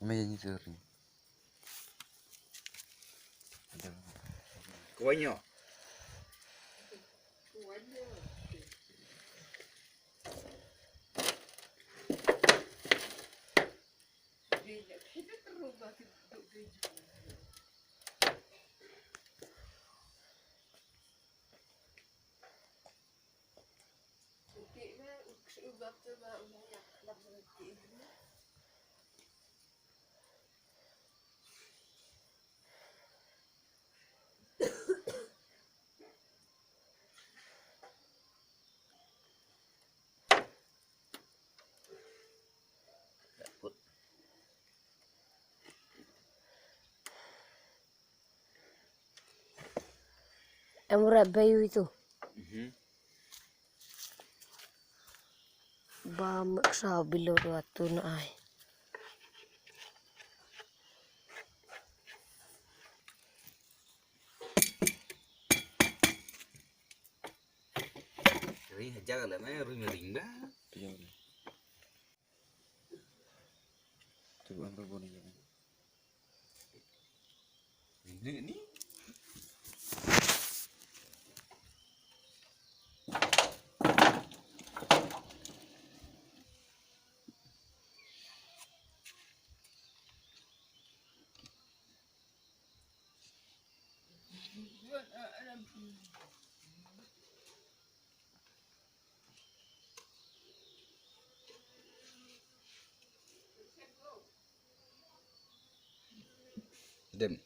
Meja sering. Kuahnya. Murah bayu itu. Bamak sabi lo waktu naai. Ring aja kalau mana ring dah. Coba ambil boneka. Ini. Dem.